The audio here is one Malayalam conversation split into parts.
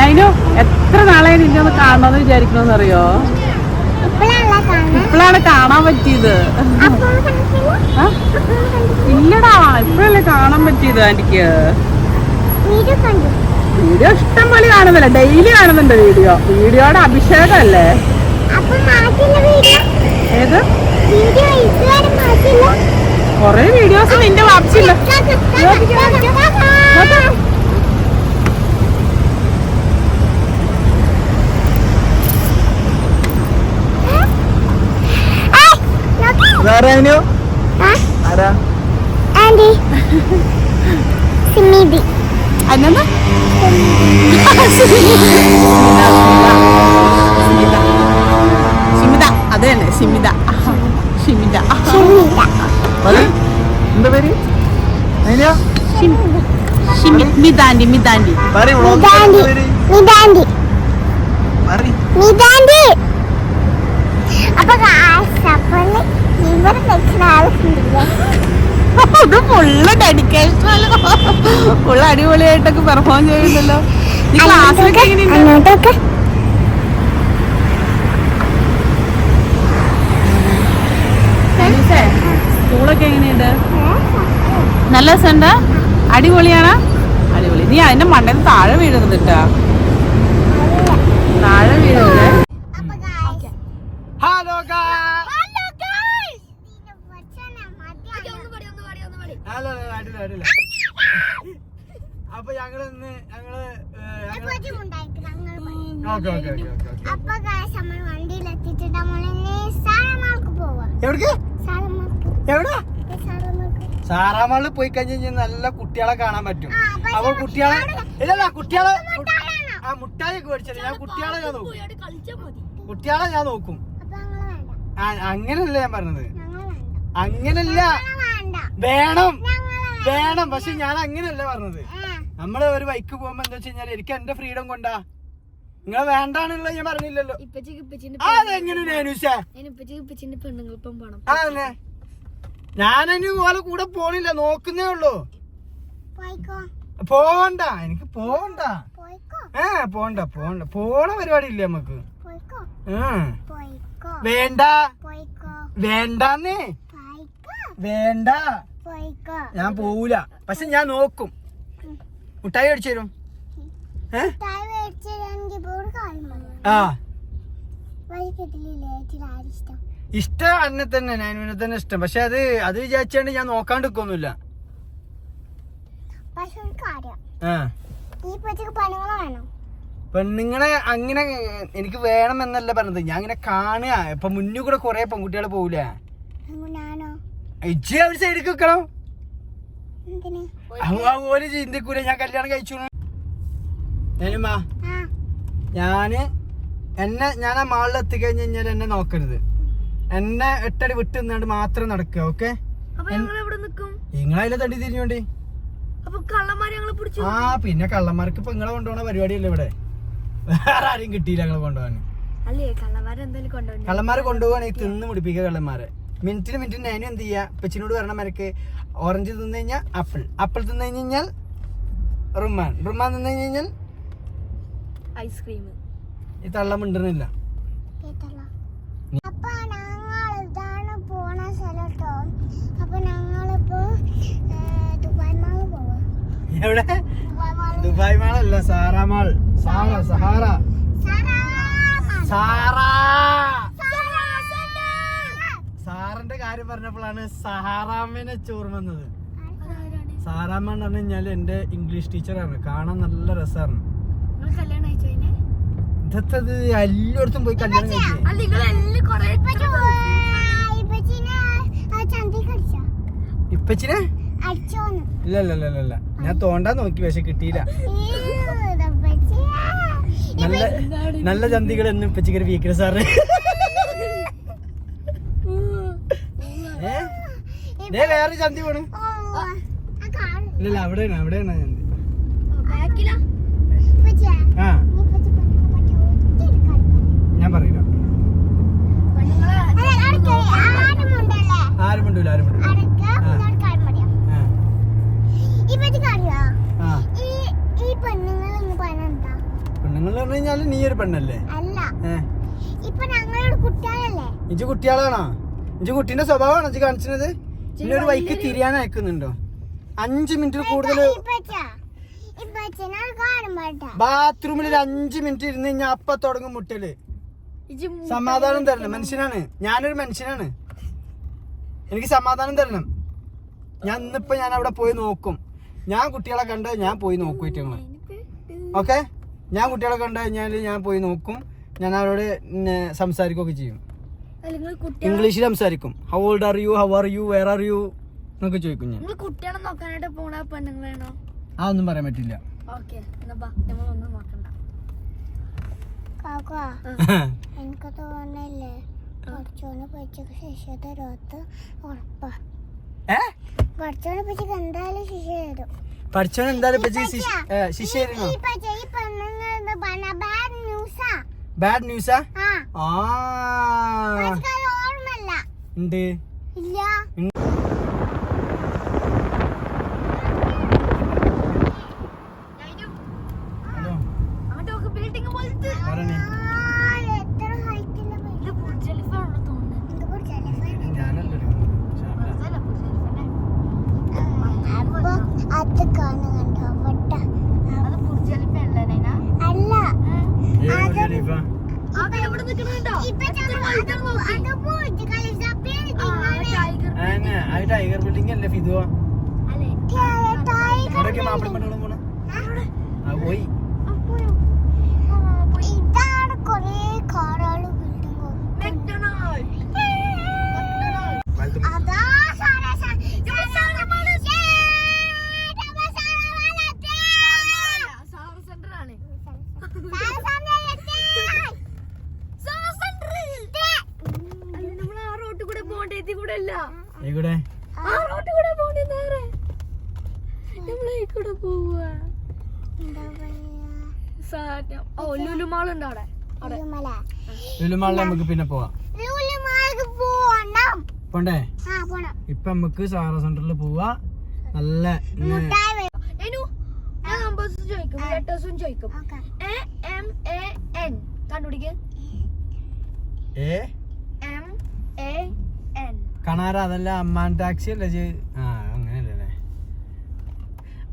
നൈനു എത്ര നാളായി നിന്നെ ഒന്ന് കാണണമെന്ന് വിചാരിക്കണമെന്ന് അറിയോ? ഇപ്പോഴാണ് കാണാൻ പറ്റിയത്. ഇല്ലടാ, ഇപ്പോഴല്ലേ കാണാൻ പറ്റിയത്. എനിക്ക് വീഡിയോ ഇഷ്ടം പോലെ കാണുന്നില്ല, ഡെയിലി കാണുന്നുണ്ട് വീഡിയോയുടെ അഭിഷേകമല്ലേ. ഏത് കൊറേ വീഡിയോസ് നിന്റെ വാപ്പിച്ചില്ല. ഷിമിത, അത് തന്നെ ഷിമിത. ഷിമിത എന്താ പേര്? മിതാൻഡി. മിതാൻഡി ഇത് ഫുള്ള് ഡെഡിക്കേഷൻ, ഫുള്ള് അടിപൊളിയായിട്ടൊക്കെ പെർഫോം ചെയ്യുന്നല്ലോ. നീ ക്ലാസ്സിലൊക്കെ എങ്ങനെയുണ്ട്? സ്കൂളൊക്കെ എങ്ങനെയുണ്ട്? നല്ല രസമുണ്ട്. അടിപൊളിയാണ്. അടിപൊളി. നീ അതിന്റെ മണ്ടയിൽ താഴെ വീഴുന്നത് കേട്ടാ, താഴെ വീഴുന്നത്. അപ്പൊ ഞങ്ങള് സാറാമാളിൽ പോയി കഴിഞ്ഞാൽ നല്ല കുട്ടികളെ കാണാൻ പറ്റും. അപ്പൊ കുട്ടികളെ ആ മുട്ടായിയൊക്കെ മേടിച്ചത് ഞാൻ കുട്ടികളെ ഞാൻ നോക്കും. അങ്ങനല്ല ഞാൻ പറഞ്ഞത്, അങ്ങനല്ല. വേണം പക്ഷെ ഞാൻ അങ്ങനല്ല പറഞ്ഞത്. നമ്മള് ഒരു ബൈക്ക് പോകുമ്പോ എന്താ വെച്ച് കഴിഞ്ഞാൽ എനിക്ക് എന്റെ ഫ്രീഡം കൊണ്ടാ. നിങ്ങളെ വേണ്ടാന്നുള്ള ഞാൻ പറഞ്ഞില്ലല്ലോ. അതെങ്ങനെ ഞാനതിന് പോലെ കൂടെ പോണില്ല, നോക്കുന്നേ ഉള്ളൂ. പോവണ്ട, എനിക്ക് പോവണ്ട. പോണ്ട പോണ പരിപാടി ഇല്ല നമ്മക്ക്. വേണ്ടാന്നേ, വേണ്ട. ഞാൻ പോവൂല, പക്ഷെ ഞാൻ നോക്കും. മുട്ടായി മേടിച്ചു തരും. ഇഷ്ടം എന്നെ തന്നെ, ഞാനിനെ തന്നെ ഇഷ്ടം. പക്ഷെ അത് വിചാരിച്ചാണ്ട് ഞാൻ നോക്കാണ്ടിരിക്കൊന്നുമില്ല. പെണ്ണുങ്ങളെ അങ്ങനെ എനിക്ക് വേണം എന്നല്ല പറഞ്ഞത്, ഞാൻ ഇങ്ങനെ കാണുക. ഇപ്പൊ മുന്നിൽ കൂടെ കൊറേ പെൺകുട്ടികള് പോവില്ല. ഇജ്ജ് ഒരു സൈഡിൽ വെക്കണം. അതുപോലെ ചിന്തിക്കൂല ഞാൻ കല്യാണം കഴിച്ചു. ഞാൻ ആ മാളിൽ എത്തിക്കഴിഞ്ഞ് കഴിഞ്ഞാൽ എന്നെ നോക്കരുത്. എന്നെ 8 അടി വിട്ട് നിന്നാണ്ട് മാത്രം നടക്കുക. ഓക്കെ, നിങ്ങളതിലെ തടി തിരിഞ്ഞോണ്ടി. ആ പിന്നെ കള്ളന്മാർക്ക് ഇപ്പൊ നിങ്ങളെ കൊണ്ടുപോണ പരിപാടിയല്ലേ ഇവിടെ. വേറെ ആരെയും കിട്ടിയില്ല ഞങ്ങളെ കൊണ്ടുപോകാൻ. കള്ളന്മാരെ കൊണ്ടുപോകാണെങ്കിൽ തിന്ന് മുടിപ്പിക്കുക കള്ളന്മാരെ. മിനിറ്റിന് ഞാനും എന്ത് ചെയ്യാ, പെച്ചിനോട് പറഞ്ഞമാരക്ക് ഓറഞ്ച് തിന്നു കഴിഞ്ഞാൽ ആപ്പിൾ തിന്നു കഴിഞ്ഞാൽ റുമാൻ തിന്നു കഴിഞ്ഞാൽ ഐസ്ക്രീം. ഈ തള്ള മിണ്ടുന്നില്ല. എവിടെ? ദുബായ് മാളല്ല, സാറാമാൾ. സാറിന്റെ കാര്യം പറഞ്ഞപ്പോഴാണ് സഹാറാമ്മനെ ചോർമ വന്നത്. സാറാമ്മ എന്ന് പറഞ്ഞു കഴിഞ്ഞാല് എന്റെ ഇംഗ്ലീഷ് ടീച്ചറാണ്, കാണാൻ നല്ല രസമാണ്. ഇതത്തത് എല്ലായിടത്തും പോയി കല്യാണം കഴിച്ചു. ഇപ്പച്ചിനെ ഇല്ല ഞാൻ തോണ്ടാൻ നോക്കി, പക്ഷെ കിട്ടിയില്ല. നല്ല ചന്തികൾ എന്നും ഇപ്പച്ചിക്കൊരു വീക്കില് സാറ്. വേറെ ചന്തി പോണു. ഇല്ല അവിടെയാണ് ചന്തി. ആ ഞാൻ പറയില്ല. ആരും മിണ്ടൂല. ഞങ്ങൾ പറഞ്ഞു കഴിഞ്ഞാല് നീ ഒരു പെണ്ണല്ലേ? അല്ല, ഇപ്പൊ ഞങ്ങളോട് കുട്ടികളല്ലേ? ഇജ്ജ് കുട്ടികളാണോ? ഇജ്ജ് കുട്ടീന്റെ സ്വഭാവമാണോ ഇജ്ജ് കാണിച്ചത്? ഇനി ഒരു വൈക്ക് തിരിയാൻ അയക്കുന്നുണ്ടോ? 5 മിനിറ്റിൽ കൂടുതൽ ബാത്റൂമിൽ 5 മിനിറ്റ് ഇരുന്ന് കഴിഞ്ഞാൽ അപ്പ തുടങ്ങും മുട്ടല്. സമാധാനം തരണം. മനുഷ്യനാണ് ഞാനൊരു മനുഷ്യനാണ്. എനിക്ക് സമാധാനം തരണം. ഞാൻ ഇന്നിപ്പോ ഞാൻ അവിടെ പോയി നോക്കും. ഞാൻ കുട്ടികളെ കണ്ട് ഞാൻ പോയി നോക്കും ഏറ്റവും. ഓക്കെ, ഞാൻ കുട്ടികളെ കണ്ടു കഴിഞ്ഞാൽ ഞാൻ പോയി നോക്കും. ഞാൻ അവരോട് സംസാരിക്കുകയൊക്കെ ചെയ്യും. ഇംഗ്ലീഷിൽ സംസാരിക്കും. How old are you, how are you, where are you എന്നൊക്കെ ചോദിക്കും. ഞാൻ കുട്ടികളെ നോക്കാനായിട്ട് പോണ പെണ്ണുങ്ങളാണോ? അതൊന്നും പറയാൻ പറ്റില്ല. എനിക്ക് തോന്നല്ലേ പഠിച്ചോനെ പച്ചക്ക് ശിക്ഷ തരാത്ത ഉറപ്പാ. പഠിച്ചോനെ പച്ചക്ക് എന്തായാലും ശിക്ഷ തരും. പഠിച്ചോൻ എന്തായാലും ശിക്ഷ തരുന്നോ? ബാഡ് ന്യൂസാ? ഓർമ്മല്ല ഉണ്ട്. ഇല്ല. ടൈഗർ ബിൽഡിംഗ് അല്ലേ ഫിദുവ? അവിടെയൊക്കെ മാപ്പിള പെണ്ണുകളും പോണ പോയി. ഇതാണ് കൊറേ കാറാള് ലുലുമാളിൽ നമുക്ക് പിന്നെ പോവാം. പോണ്ടേ? ഇപ്പൊ നമുക്ക് സാറ സെന്ററിൽ പോവാ. നല്ല കണാര. അതല്ല അമ്മാൻ ടാക്സി അല്ലേ? അങ്ങനെയല്ലേ?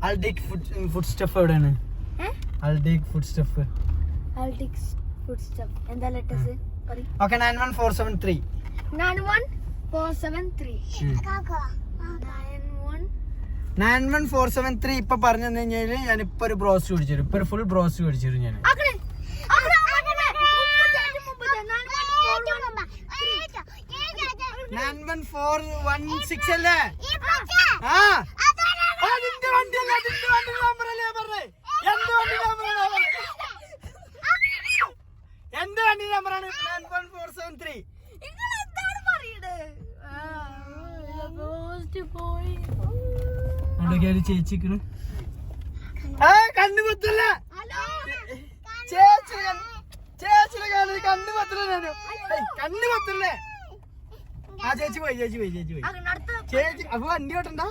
അൾഡിക് ഫുഡ് സ്റ്റഫ് എവിടെയാണ്? അൾഡിക് ഫുഡ് സ്റ്റഫ്. എന്താ ലെറ്റേഴ്സ്? ഓക്കെ, 91473. 91473. 91473 ഇപ്പൊ പറഞ്ഞു കഴിഞ്ഞാല് ഞാനിപ്പൊ ഒരു ബ്രോസ്റ്റ് പിടിച്ചിരും. ഇപ്പൊ ഒരു ഫുൾ ബ്രോസ്റ്റ് പിടിച്ചിരും ഞാൻ. 91416 അല്ലേ? അതിന്റെ വണ്ടി നമ്പറല്ലേ പറഞ്ഞേ? എന്റെ വണ്ടി നമ്പറാണ് 91473. അവിടെ ചേച്ചിക്കണ് കണ്ണു കുത്തല്ല. ചേച്ചിയുടെ കണ്ണു കുത്തല്ലേ? കണ്ണു കുത്തല്ലേ? ചേച്ചി പോയി. ചേച്ചി അപ്പൊ വണ്ടി ഓട്ടണ്ട.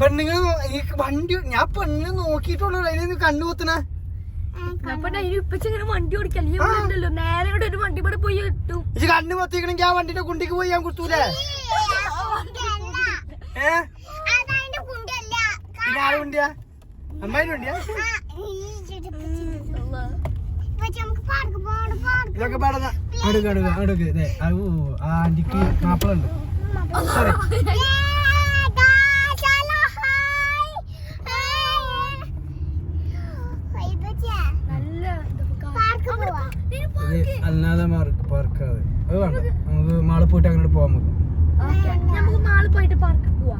പെണ്ണുങ്ങൾ വണ്ടി ഞാൻ പെണ്ണിനെ നോക്കിയിട്ടുള്ളൂ. അതിന് കണ്ണു കുത്തണ വണ്ടി ഓടിക്കല്ലോ. നേരെ ഒരു വണ്ടി പോയി കിട്ടും. ഇത് കണ്ണു കുത്തിക്കണെങ്കിൽ ആ വണ്ടിന്റെ കുണ്ടിക്ക് പോയി ഞാൻ കുത്തൂലേ? പിന്നെ ആര് വണ്ടിയാ? അമ്മായിന്റെ വണ്ടിയാ? ഇതൊക്കെ പാടുന്ന അടുക്ക്. ആ ആന്റിക്ക് മാപ്പിളുണ്ട്. സോറി. അല്ലാതെ പാർക്കാതെ അത് വേണ്ട. നമുക്ക് മാളിൽ പോയിട്ട് അങ്ങോട്ട് പോവാൻ നമുക്ക് മാളിൽ പോയിട്ട് പാർക്ക് പോവാ.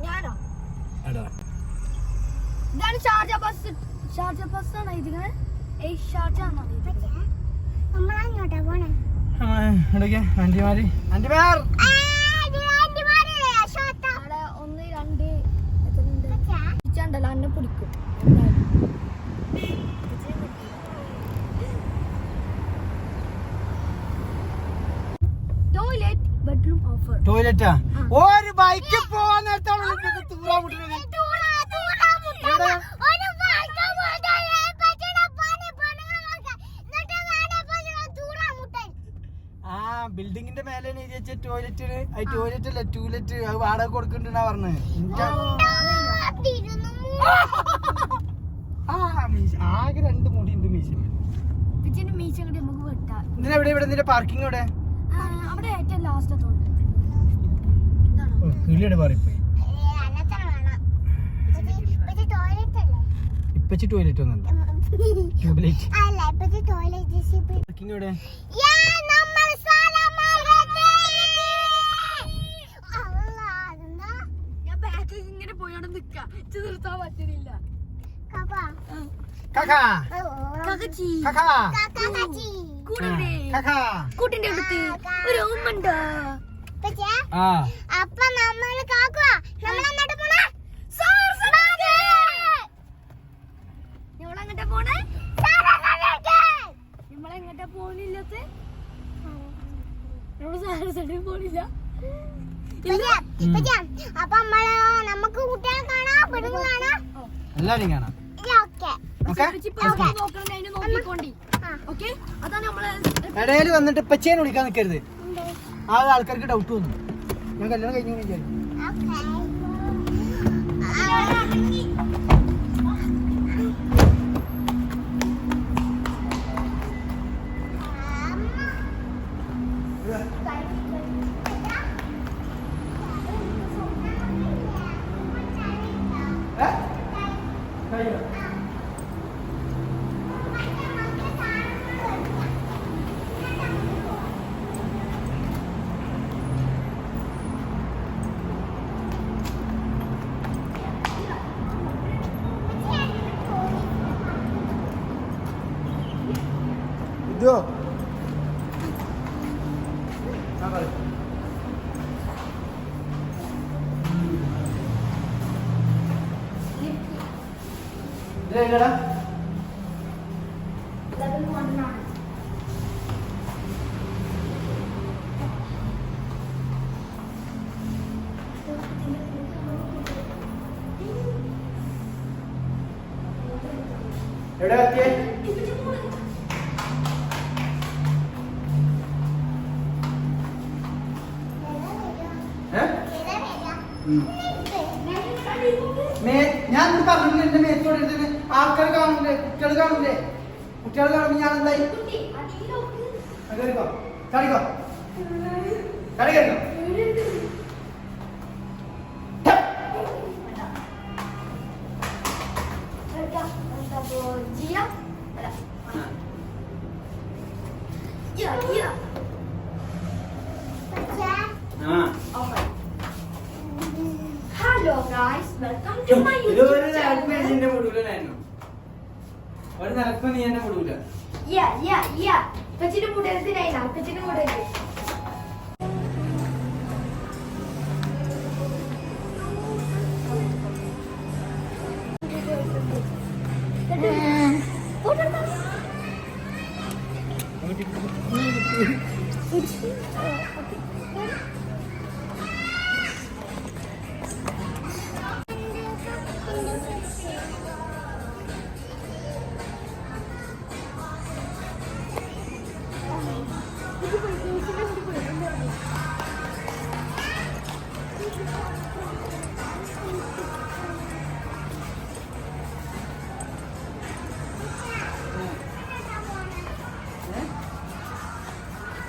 ഞാനോ? ഇതാണ് ഷാർജ ബസ്. ഷാർജ ബസ്സാണ് ഇതിങ്ങനെ. ഷാർജ നമ്മളങ്ങോട്ടാ പോണേ. ആന്റിമാര് 1 2 ചണ്ടല്ലോ അന്നെ പിടിക്കും. ടോയ്ലറ്റാ? ഒരു ബൈക്ക് പോവാൻ നേരത്താണ് തൂറാൻ മുട്ടുന്നത്. ആ ബിൽഡിങ്ങിന്റെ മേലെ ടോയ്ലറ്റ് ടോയ്ലറ്റ് അല്ല ടൂലറ്റ് അത് വാടക കൊടുക്കണ്ടെന്നാ പറഞ്ഞത്. ആകെ 2 മുടി ഉണ്ട് മീശ. എന്തിനാ ഇവിടെ നിന്റെ പാർക്കിംഗ് എവിടെ? കിളിയുടെ മാറിപ്പോയി. ഇപ്പച്ചി ടോയ്ലറ്റ് ഒന്നുണ്ട്. പാർക്കിംഗ് എവിടെ? ഇങ്ങനെ പോയോണ്ട് നിക്കാ നിർത്താൻ പറ്റുന്നില്ല. കൂട്ടിന്റെ അടുത്ത് ഒരു ഉമ്മണ്ടോ? അപ്പൊ നമ്മള് നമ്മളെങ്ങോട്ട് പോണേ? നമ്മളെങ്ങോട്ടാ പോണില്ലത്തെ? പോണില്ല. അപ്പൊ നമുക്ക് കുട്ടികളെ കാണാം, പെണ്ണുങ്ങൾ കാണാം, എല്ലാരും കാണാം. ഇടയിൽ വന്നിട്ട് ഇപ്പച്ചേനെ വിളിക്കാൻ നിൽക്കരുത്. ആ ആൾക്കാർക്ക് ഡൗട്ട് വന്നു. ഞാൻ കല്യാണം കഴിഞ്ഞു വിചാരിച്ചു. ഇതോ ഇതെങ്ങടാ? എവിടെ എത്തിയേ? ഞാൻ പറഞ്ഞില്ല എന്റെ മേത്തോടെ ആൾക്കാർ കാണില്ലേ, കുട്ടികൾ കാണില്ലേ? കുട്ടികൾ കാണുമ്പോ ഞാൻ എന്തായി? കടിക്കോ കടിക്കോ കടിക്കോ. Hello guys, welcome to my YouTube channel. ഒരു നിലക്കും നീ എന്നെ വിടൂല. പച്ചിന്റെ മുടത്തിനായില്ല, പച്ചിന്റെ മുടത്ത്.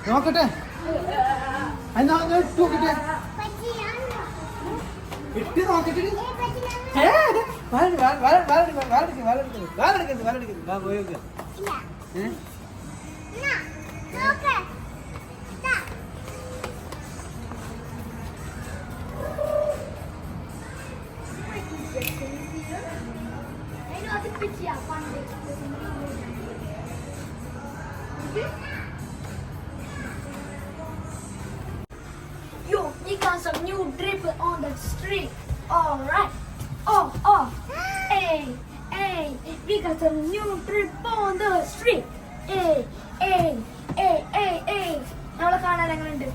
നോക്കട്ടെ നോക്കട്ടെ ഇട്ട് നോക്കട്ടെ. Yo, we got some new drip on the street. All right. Hey, we got some new drip on the street. Hey. നമ്മളെ കാണാൻ എങ്ങനെയുണ്ട്?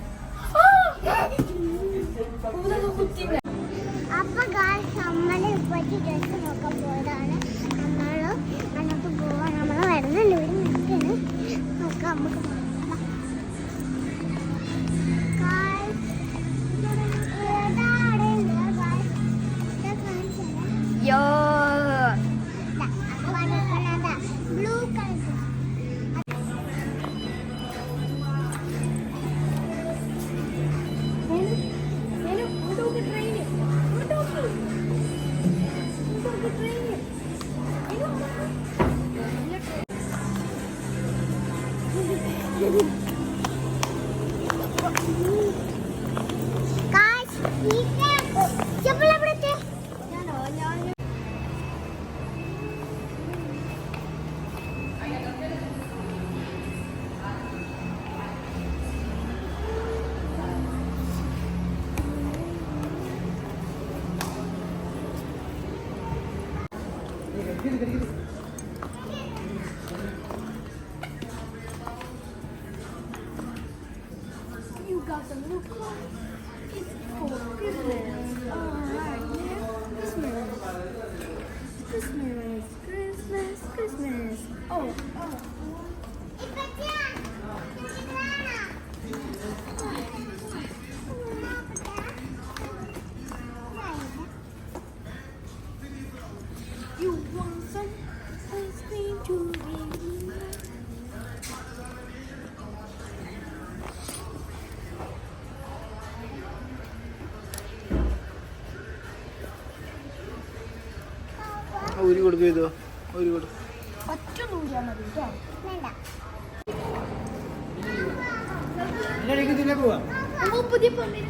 അപ്പൊ നമ്മള് ഇപ്പോഴത്തെ ഡ്രസ് നോക്കാൻ പോയതാണ്. നമ്മള് അങ്ങോട്ട് പോവാ. നമ്മള് വരുന്നുണ്ട്, ഇവിടെ നിൽക്കാണ്. നോക്കാം നമുക്ക്. യോ blue colour. You got the new car. It's for Christmas. Alright, yeah. Christmas. Christmas. Christmas. Oh. You want some ice cream too, baby? ഒരു കൊടുക്കും ഇതോ ഒരു കൊടുക്കും. ഇതിനെ പോവാ. പുതിയ പൊന്നിനെ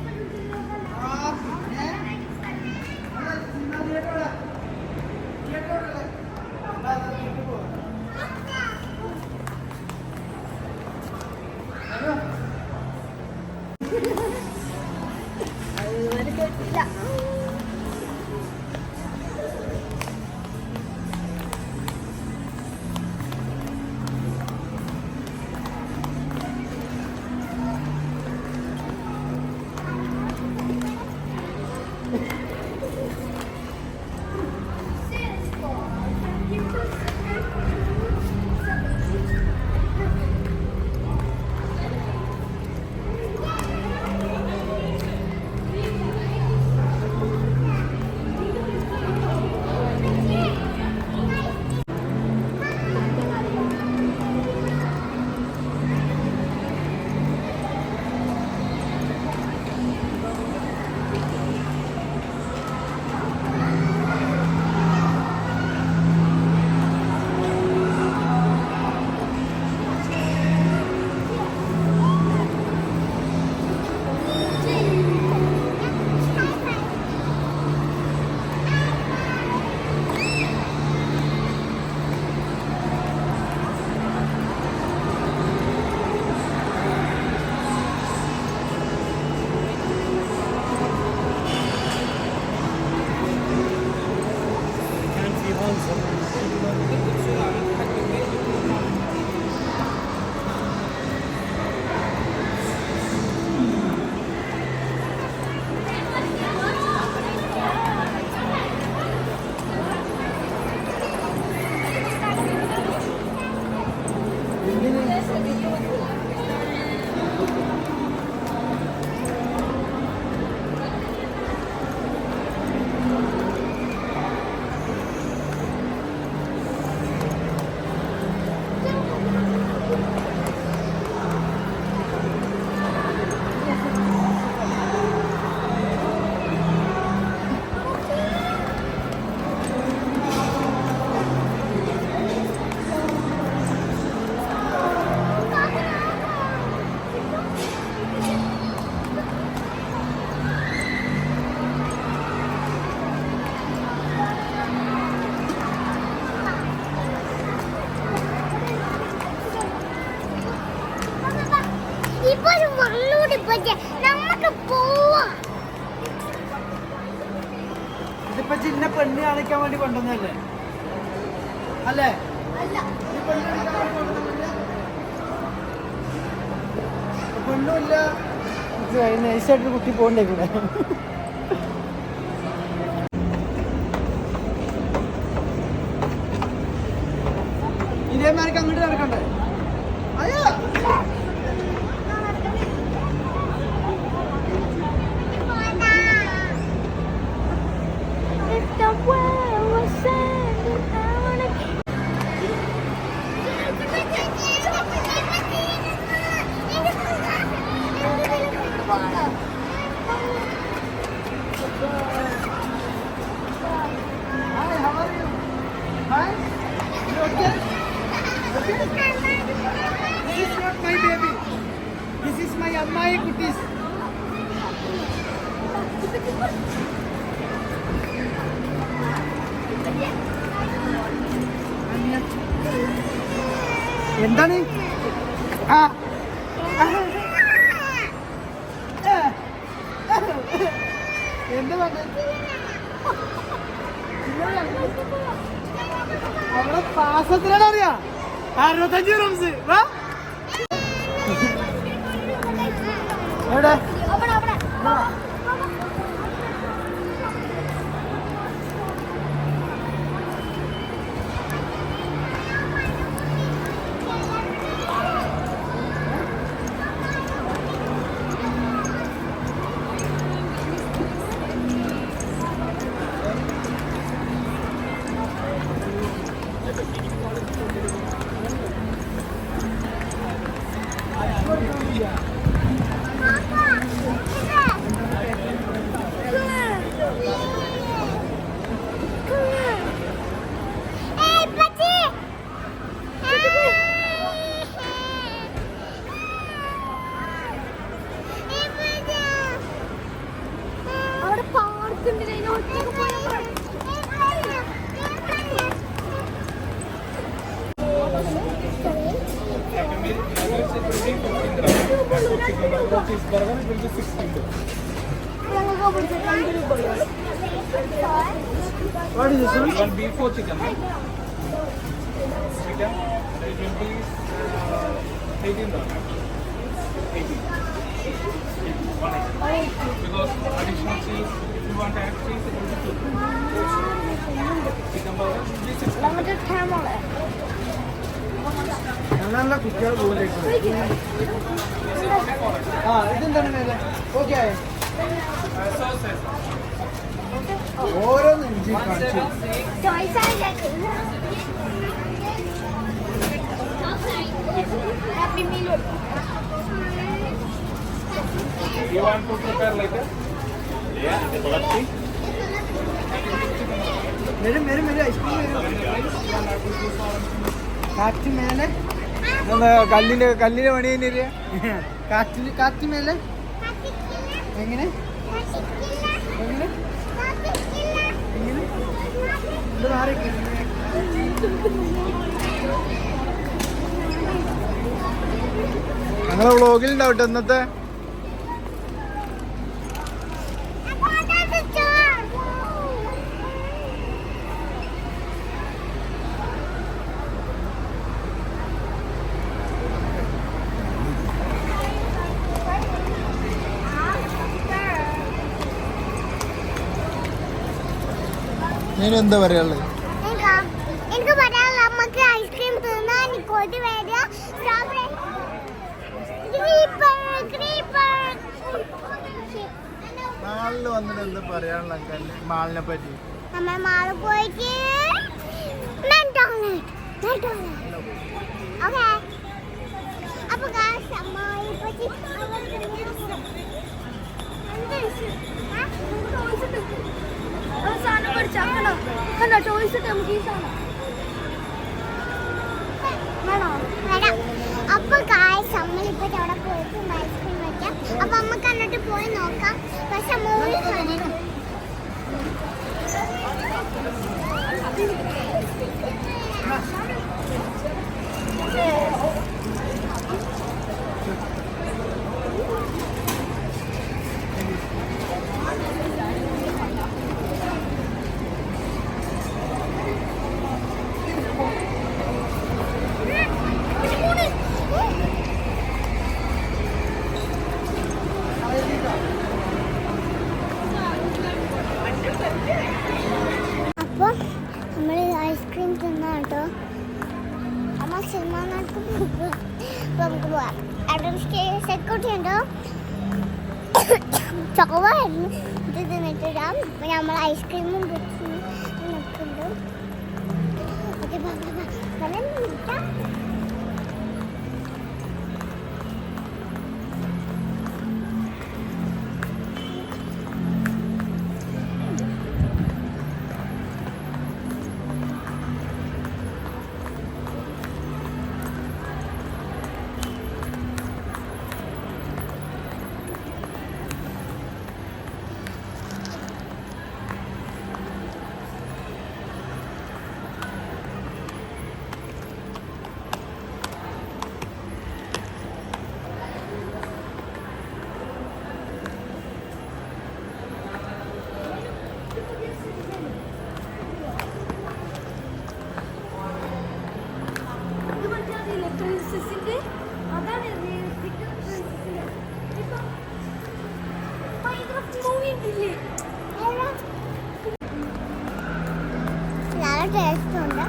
ഇതിപ്പോ ചിന്ന പെണ്ണ് കാണിക്കാൻ വേണ്ടി കൊണ്ടുവന്നല്ലേ അല്ലേ? പെണ്ണുമില്ല നൈസായിട്ട് കുട്ടി പോകണ്ടേ കൂടെ. ഇതേമാർക്ക് അങ്ങോട്ട് നടക്കണ്ടേ? അയ്യോ അമ്മായി കുട്ടീസ്. എന്താണ് എന്താ അവിടെ പാസത്തിലാണ് അറിയാ 65 റംസ്. എവിടെ What is this one? One beef or chicken? Chicken. It will be $18. 18. Because additional cheese, if you want to add cheese, it will be 2. Chicken burger will be 6. നല്ല കുട്ടികൾ പോലേക്ക്. ഇതെന്താണ് മേലെ? ഓക്കെ ഓരോന്ന് ഇഞ്ചി കാണിച്ചു. You want to prepare like that? Yeah, the quality. വരും വരും വരും ഐസ്ക്രീം വരും. കാറ്റ് മേലെ കല്ലിന്റെ പണി തന്നെ കാറ്റ് മേലെ എങ്ങനെ എങ്ങനെ എങ്ങനെ ഇത് മാറി ഞങ്ങളെ വ്ളോഗിൽ ഉണ്ടാവട്ടെ ഇന്നത്തെ. എന്താ പറയാനുള്ളത്? എനിക്ക് പറയാനുള്ള നമുക്ക് ഐസ്ക്രീം തിന്നാൻ കൊതി വരിക. മാളില് വന്നിട്ട് എന്താ പറയാനുള്ള മാളിനെ പറ്റി? നമ്മൾ മാളിൽ പോയിട്ട് ഓക്കെ. അപ്പൊ മാളിൽ പോയിട്ട് സാധനം പഠിച്ചാക്കണോ കണ്ടോ? ചോയ്സ് നമുക്ക് ഈ സാധനം വേണോ? വേണം. അപ്പൊ നമ്മളിപ്പോ അവിടെ പോയിട്ട് ഐസ്ക്രീം വെക്കാം. അപ്പൊ നമുക്ക് എന്നിട്ട് പോയി നോക്കാം. പക്ഷെ മൂവി അമ്മ സിനിമ നാട്ടിൽ പോകുക. അപ്പൊ നമുക്ക് പോവാം. അവിടെ സെക്യൂരിറ്റി ഉണ്ടോ? ചൊവ്വായിരുന്നു ഇത് തിന്നിട്ടിടാം. അപ്പൊ നമ്മൾ ഐസ്ക്രീമും നിൽക്കുന്നുണ്ട്. ഓക്കെ വെള്ളം കുടിക്കാം. നല്ല ടേസ്റ്റ് ഉണ്ട്.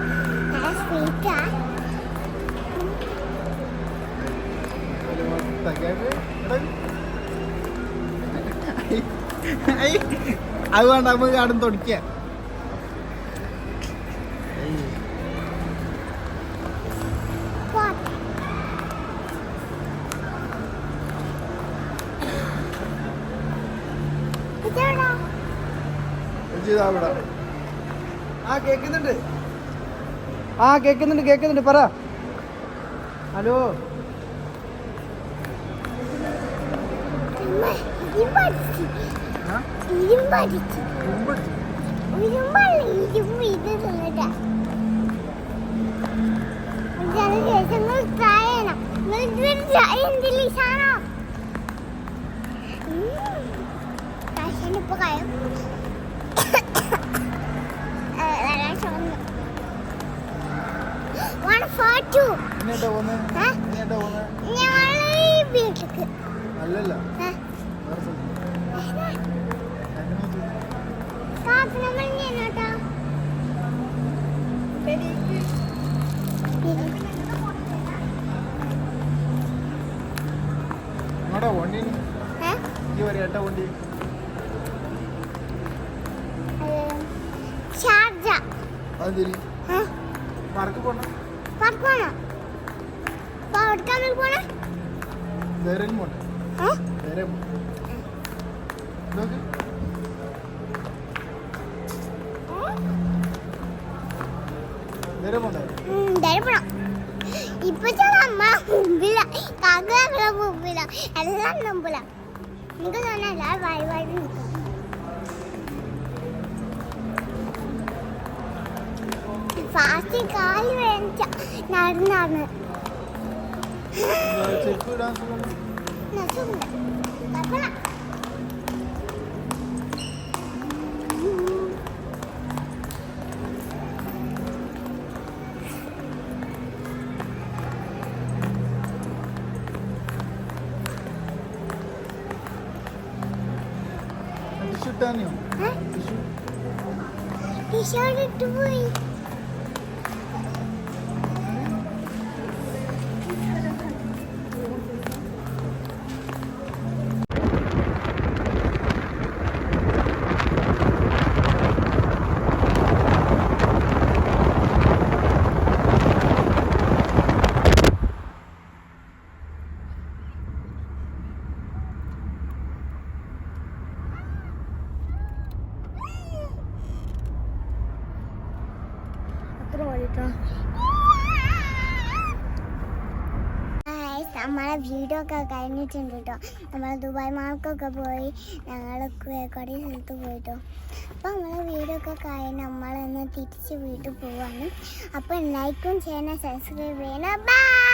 നല്ല സ്വീറ്റാ. അത് വേണ്ട, നമുക്ക് കാടും തൊടിക്ക. കേക്കുന്നുണ്ട് പറ. ഹലോ ഇപ്പൊ കായം വീട്ടിലേക്ക് അല്ലല്ല വണ്ടി വണ്ടി ഷാർജ അതിരി പാർക്ക് പോണ പാർക്ക് പോണോ? അവിടേക്കാണ് പോണേ. ധൈര്യം പോട്ടെ. ധൈര്യം ധൈര്യപ്പെടാം. ഇപ്പൊ അമ്മ മുമ്പില കാക്കകളെ മുമ്പില എല്ലാം മുമ്പില. നിങ്ങൾക്ക് തന്നെ എല്ലാവരും വായി വായി നിൽക്കാം. ഫാസ്റ്റ് കാല് വേണിച്ച നടന്നാണ് ടീഷർട്ട് ഇട്ട് പോയി. നമ്മളെ വീഡിയോ ഒക്കെ കഴിഞ്ഞിട്ടുണ്ട് കേട്ടോ. നമ്മൾ ദുബായ് മാൾക്കൊക്കെ പോയി ഞങ്ങൾ കുറേ സ്ഥലത്ത് പോയിട്ടോ. അപ്പോൾ നമ്മളെ വീഡിയോ ഒക്കെ കഴിഞ്ഞ് നമ്മളിന്ന് തിരിച്ച് വീട്ടിൽ പോവാണ്. അപ്പോൾ ലൈക്കും ചെയ്യണം, സബ്സ്ക്രൈബ് ചെയ്യണം. ബൈ.